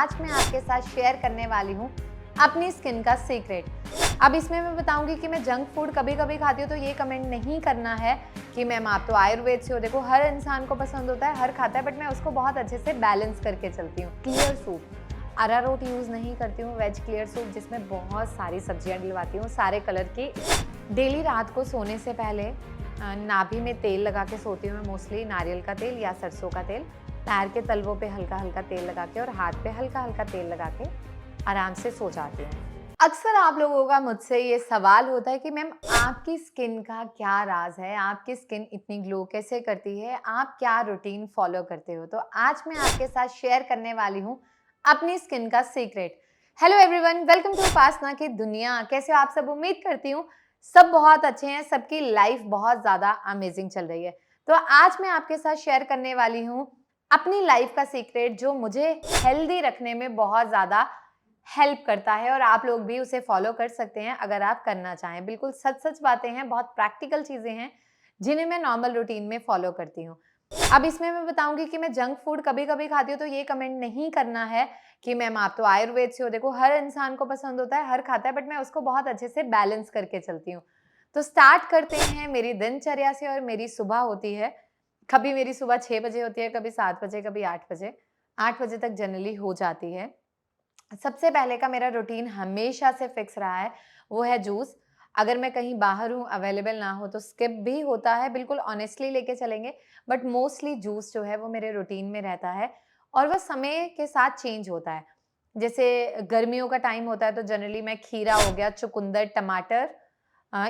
आज मैं आपके साथ शेयर करने वाली हूँ अपनी स्किन का सीक्रेट। अब इसमें मैं बताऊंगी कि मैं जंक फूड कभी कभी खाती हूँ, तो ये कमेंट नहीं करना है कि मैम आप तो आयुर्वेद से हो। देखो, हर इंसान को पसंद होता है, हर खाता है, बट मैं उसको बहुत अच्छे से बैलेंस करके चलती हूँ। क्लियर सूप, अरारोट यूज़ नहीं करती हूँ, वेज क्लियर सूप जिसमें बहुत सारी सब्जियाँ डलवाती हूँ, सारे कलर की। डेली रात को सोने से पहले नाभि में तेल लगा के सोती हूँ मैं, मोस्टली नारियल का तेल या सरसों का तेल। पैर के तलवों पे हल्का हल्का तेल लगा के और हाथ पे हल्का हल्का तेल लगा के आराम से सो जाती हूँ। अक्सर आप लोगों का मुझसे ये सवाल होता है कि मैम आपकी स्किन का क्या राज है, आपकी स्किन इतनी ग्लो कैसे करती है, आप क्या रूटीन फॉलो करते हो। तो आज मैं आपके साथ शेयर करने वाली हूँ अपनी स्किन का secret. Hello everyone, welcome to Upasana की दुनिया। कैसे हो आप सब? उम्मीद करती हूँ सब बहुत अच्छे हैं, सबकी लाइफ बहुत ज़्यादा अमेजिंग चल रही है। तो आज मैं आपके साथ शेयर करने वाली हूँ अपनी लाइफ का सीक्रेट, जो मुझे हेल्दी रखने में बहुत ज़्यादा हेल्प करता है, और आप लोग भी उसे फॉलो कर सकते हैं अगर आप करना चाहें। बिल्कुल सच सच बातें हैं, बहुत प्रैक्टिकल चीज़ें हैं जिन्हें मैं नॉर्मल रूटीन में फॉलो करती हूँ। अब इसमें मैं बताऊंगी कि मैं जंक फूड कभी कभी खाती हूँ, तो ये कमेंट नहीं करना है कि मैम आप तो आयुर्वेद से हो। देखो, हर इंसान को पसंद होता है, हर खाता है, बट मैं उसको बहुत अच्छे से बैलेंस करके चलती हूँ। तो स्टार्ट करते हैं मेरी दिनचर्या से। और मेरी सुबह होती है, कभी मेरी सुबह 6 बजे होती है, कभी 7 बजे, कभी 8 बजे। 8 बजे तक जनरली हो जाती है। सबसे पहले का मेरा रूटीन हमेशा से फिक्स रहा है, वो है जूस। अगर मैं कहीं बाहर हूँ, अवेलेबल ना हो, तो स्किप भी होता है, बिल्कुल ऑनेस्टली लेके चलेंगे, बट मोस्टली जूस जो है वो मेरे रूटीन में रहता है, और वह समय के साथ चेंज होता है। जैसे गर्मियों का टाइम होता है तो जनरली मैं खीरा हो गया, चुकंदर, टमाटर,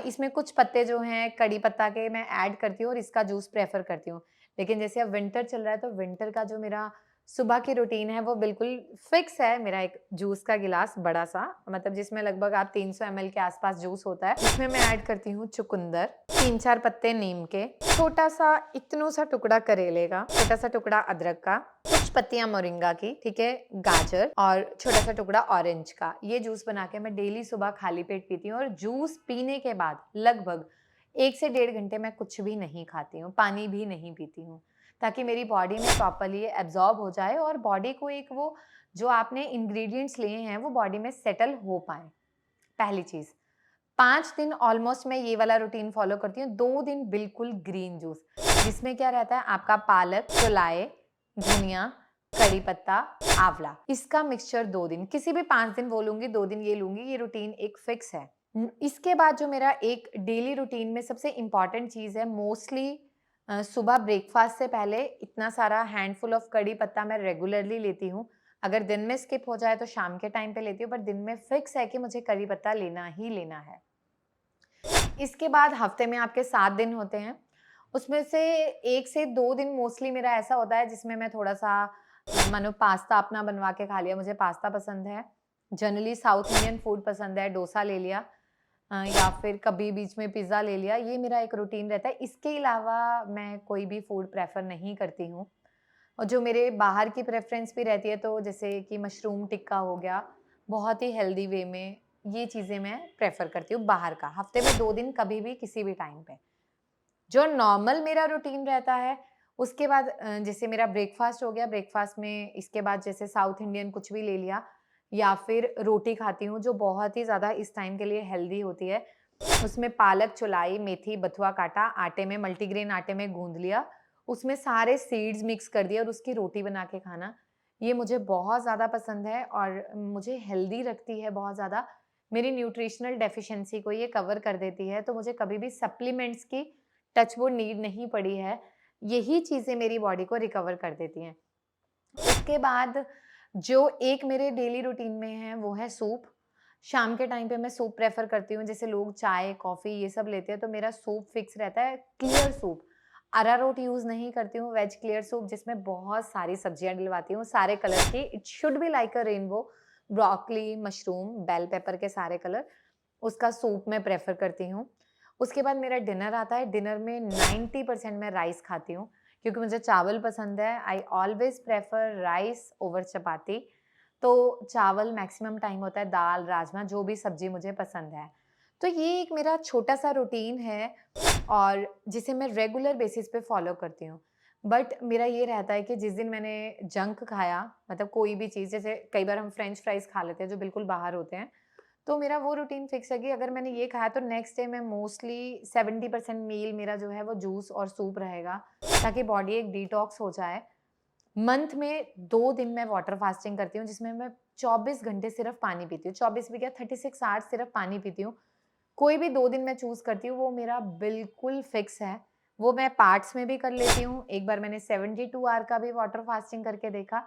इसमें कुछ पत्ते जो हैं कड़ी पत्ता के मैं ऐड करती हूँ और इसका जूस प्रेफ़र करती हूँ। लेकिन जैसे अब विंटर चल रहा है, तो विंटर का जो मेरा सुबह की रूटीन है वो बिल्कुल फिक्स है। मेरा एक जूस का गिलास बड़ा-सा, मतलब जिसमें लगभग आप 300 एमएल के आसपास जूस होता है। इसमें मैं ऐड करती हूँ चुकंदर, 3-4 पत्ते नीम के, छोटा-सा इतना-सा टुकड़ा करेले का, छोटा-सा टुकड़ा अदरक का, कुछ पत्तियाँ मोरिंगा की, ठीक है, गाजर और छोटा-सा टुकड़ा ऑरेंज का। ये जूस बना के मैं डेली सुबह खाली पेट पीती हूँ, और जूस पीने के बाद लगभग 1 से डेढ़ घंटे मैं कुछ भी नहीं खाती हूँ, पानी भी नहीं पीती हूँ, ताकि मेरी बॉडी में प्रॉपर्ली एब्ज़ॉर्ब हो जाए और बॉडी को एक वो जो आपने इंग्रीडिएंट्स लिए हैं वो बॉडी में सेटल हो पाएँ, पहली चीज़। 5 दिन ऑलमोस्ट मैं ये वाला रूटीन फ़ॉलो करती हूँ। 2 दिन बिल्कुल ग्रीन जूस, जिसमें क्या रहता है आपका पालक, चौलाई, धनिया, कड़ी पत्ता, आँवला, इसका मिक्सचर 2 दिन, किसी भी 5 दिन वो लूँगी, 2 दिन ये लूँगी, ये रूटीन एक फिक्स है। इसके बाद जो मेरा एक डेली रूटीन में सबसे इम्पोर्टेंट चीज़ है, मोस्टली सुबह ब्रेकफ़ास्ट से पहले इतना सारा हैंडफुल ऑफ कड़ी पत्ता मैं रेगुलरली लेती हूँ। अगर दिन में स्किप हो जाए तो शाम के टाइम पे लेती हूँ, बट दिन में फिक्स है कि मुझे कड़ी पत्ता लेना ही लेना है। इसके बाद हफ्ते में आपके 7 दिन होते हैं, उसमें से 1 से 2 दिन मोस्टली मेरा ऐसा होता है जिसमें मैं थोड़ा-सा मानो पास्ता अपना बनवा के खा लिया, मुझे पास्ता पसंद है। जनरली साउथ इंडियन फूड पसंद है, डोसा ले लिया, या फिर कभी बीच में पिज़्ज़ा ले लिया, ये मेरा एक रूटीन रहता है। इसके अलावा मैं कोई भी फूड प्रेफ़र नहीं करती हूँ। और जो मेरे बाहर की प्रेफ़रेंस भी रहती है, तो जैसे कि मशरूम टिक्का हो गया, बहुत ही हेल्दी वे में, ये चीज़ें मैं प्रेफ़र करती हूँ बाहर का। हफ़्ते में 2 दिन कभी भी किसी भी टाइम पे। जो नॉर्मल मेरा रूटीन रहता है, उसके बाद जैसे मेरा ब्रेकफ़ास्ट हो गया, ब्रेकफ़ास्ट में इसके बाद जैसे साउथ इंडियन कुछ भी ले लिया, या फिर रोटी खाती हूँ जो बहुत ही ज़्यादा इस टाइम के लिए हेल्दी होती है। उसमें पालक, चौलाई, मेथी, बथुआ काटा, आटे में मल्टीग्रेन आटे में गूँध लिया, उसमें सारे सीड्स मिक्स कर दिए और उसकी रोटी बना के खाना, ये मुझे बहुत ज़्यादा पसंद है और मुझे हेल्दी रखती है बहुत ज़्यादा। मेरी न्यूट्रिशनल डेफ़िशिएंसी को ये कवर कर देती है, तो मुझे कभी भी सप्लीमेंट्स की टच वुड नीड नहीं पड़ी है। यही चीज़ें मेरी बॉडी को रिकवर कर देती हैं। उसके बाद जो एक मेरे डेली रूटीन में है वो है सूप। शाम के टाइम पे मैं सूप प्रेफ़र करती हूँ। जैसे लोग चाय, कॉफ़ी ये सब लेते हैं, तो मेरा सूप फिक्स रहता है, क्लियर सूप। अरारोट यूज़ नहीं करती हूँ, वेज क्लियर सूप जिसमें बहुत सारी सब्जियाँ डलवाती हूँ, सारे कलर की। It should be like a rainbow, broccoli, mushroom, bell pepper के सारे कलर, उसका सूप मैं प्रेफ़र करती हूँ। उसके बाद मेरा डिनर आता है, डिनर में 90% मैं राइस खाती हूँ, क्योंकि मुझे चावल पसंद है। I always prefer rice over chapati. तो चावल मैक्सिमम टाइम होता है, दाल, राजमा, जो भी सब्ज़ी मुझे पसंद है। तो ये एक मेरा छोटा-सा रूटीन है, और जिसे मैं रेगुलर बेसिस पे फ़ॉलो करती हूँ। बट मेरा ये रहता है कि जिस दिन मैंने जंक खाया, मतलब कोई भी चीज़, जैसे कई बार हम फ्रेंच फ्राइज़ खा लेते हैं जो बिल्कुल बाहर होते हैं, तो मेरा वो रूटीन फिक्स है कि अगर मैंने ये खाया तो नेक्स्ट डे मैं मोस्टली 70% मील मेरा जो है वो जूस और सूप रहेगा, ताकि बॉडी एक डिटॉक्स हो जाए। मंथ में 2 दिन मैं वाटर फास्टिंग करती हूँ, जिसमें मैं 24 घंटे सिर्फ़ पानी पीती हूँ। 24 भी क्या, 36 आवर्स सिर्फ़ पानी पीती हूँ। कोई भी 2 दिन मैं चूज़ करती हूँ, वो मेरा बिल्कुल फिक्स है। वो मैं पार्ट्स में भी कर लेती हूँ। एक बार मैंने 72 आवर का भी वाटर फास्टिंग करके देखा।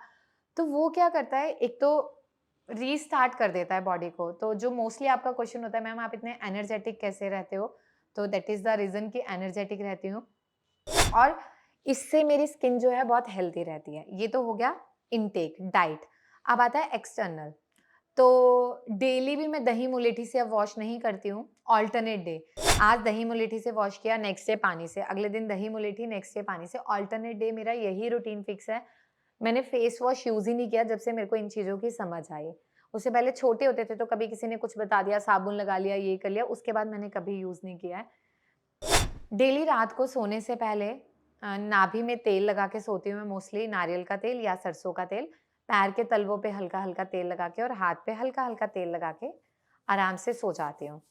तो वो क्या करता है, एक तो रीस्टार्ट कर देता है बॉडी को। तो जो मोस्टली आपका क्वेश्चन होता है, मैम आप इतने एनर्जेटिक कैसे रहते हो? तो दैट इज़ द रीज़न कि एनर्जेटिक रहती हूँ। और इससे मेरी स्किन जो है बहुत हेल्दी रहती है। ये तो हो गया इनटेक, डाइट। अब आता है एक्सटर्नल। तो डेली भी मैं दही मुलेठी से अब वॉश नहीं करती हूँ, अल्टरनेट डे। आज दही मुलेठी से वॉश किया, नेक्स्ट डे पानी से, अगले दिन दही मुलेठी, नेक्स्ट डे पानी से। अल्टरनेट डे मेरा यही रूटीन फिक्स है। मैंने फेस वॉश यूज़ ही नहीं किया जब से मेरे को इन चीज़ों की समझ आई। उससे पहले छोटे होते थे तो कभी किसी ने कुछ बता दिया, साबुन लगा लिया, ये कर लिया, उसके बाद मैंने कभी यूज़ नहीं किया है। डेली रात को सोने से पहले नाभि में तेल लगा के सोती हूँ मैं, मोस्टली नारियल का तेल या सरसों का तेल। पैर के तलवों पे हल्का-हल्का तेल लगा के और हाथ पे हल्का-हल्का तेल लगा के आराम से सो जाती हूँ।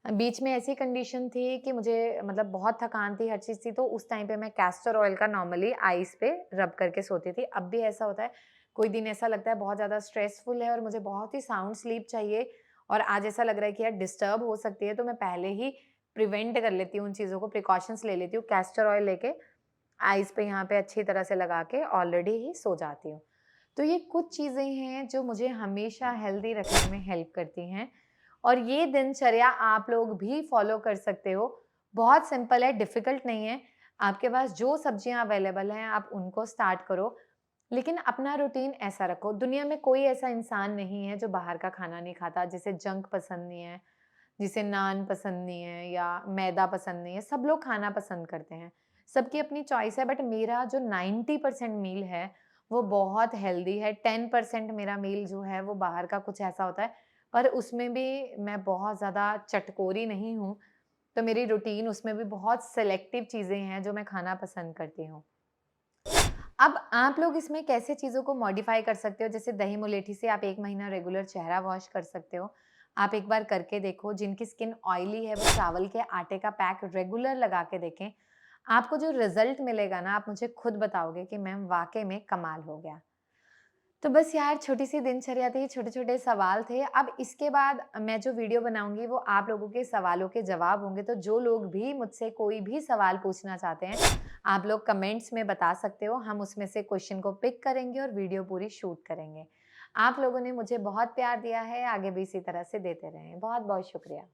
बीच में ऐसी कंडीशन थी कि मुझे मतलब बहुत थकान थी, हर चीज़ थी, तो उस टाइम पे मैं कैस्टर ऑयल का नॉर्मली आईज़ पे रब करके सोती थी। अब भी ऐसा होता है, कोई दिन ऐसा लगता है बहुत ज़्यादा स्ट्रेसफुल है और मुझे बहुत ही साउंड स्लीप चाहिए और आज ऐसा लग रहा है कि यार डिस्टर्ब हो सकती है, तो मैं पहले ही प्रिवेंट कर लेती हूँ उन चीज़ों को, प्रिकॉशंस ले लेती हूँ। कैस्टर ऑयल लेके आईज़ पे यहाँ पे अच्छी तरह से लगा के ऑलरेडी ही सो जाती हूँ। तो ये कुछ चीज़ें हैं जो मुझे हमेशा हेल्दी रखने में हेल्प करती हैं और ये दिनचर्या आप लोग भी फॉलो कर सकते हो। बहुत सिंपल है, डिफ़िकल्ट नहीं है। आपके पास जो सब्जियाँ अवेलेबल हैं, आप उनको स्टार्ट करो, लेकिन अपना रूटीन ऐसा रखो। दुनिया में कोई ऐसा इंसान नहीं है जो बाहर का खाना नहीं खाता, जिसे जंक पसंद नहीं है, जिसे नान पसंद नहीं है या मैदा पसंद नहीं है, सब लोग खाना पसंद करते हैं। सबकी अपनी चॉइस है, बट मेरा जो 90% मील है, वो बहुत हेल्दी है। 10% मेरा मील जो है वो बाहर का कुछ ऐसा होता है, पर उसमें भी मैं बहुत ज़्यादा चटकोरी नहीं हूँ, तो मेरी रूटीन उसमें भी बहुत सेलेक्टिव चीज़ें हैं जो मैं खाना पसंद करती हूँ। अब आप लोग इसमें कैसे चीज़ों को मॉडिफ़ाई कर सकते हो, जैसे दही मुलेठी से आप 1 महीना रेगुलर चेहरा वॉश कर सकते हो। आप एक बार करके देखो, जिनकी स्किन ऑयली है वो चावल के आटे का पैक रेगुलर लगा के देखें। आपको जो रिज़ल्ट मिलेगा ना, आप मुझे खुद बताओगे कि मैम वाक़ई में कमाल हो गया। तो बस यार छोटी-सी दिनचर्या थी, छोटे-छोटे सवाल थे। अब इसके बाद मैं जो वीडियो बनाऊँगी वो आप लोगों के सवालों के जवाब होंगे, तो जो लोग भी मुझसे कोई भी सवाल पूछना चाहते हैं, आप लोग कमेंट्स में बता सकते हो। हम उसमें से क्वेश्चन को पिक करेंगे और वीडियो पूरी शूट करेंगे। आप लोगों ने मुझे बहुत प्यार दिया है, आगे भी इसी तरह से देते रहें। बहुत-बहुत शुक्रिया।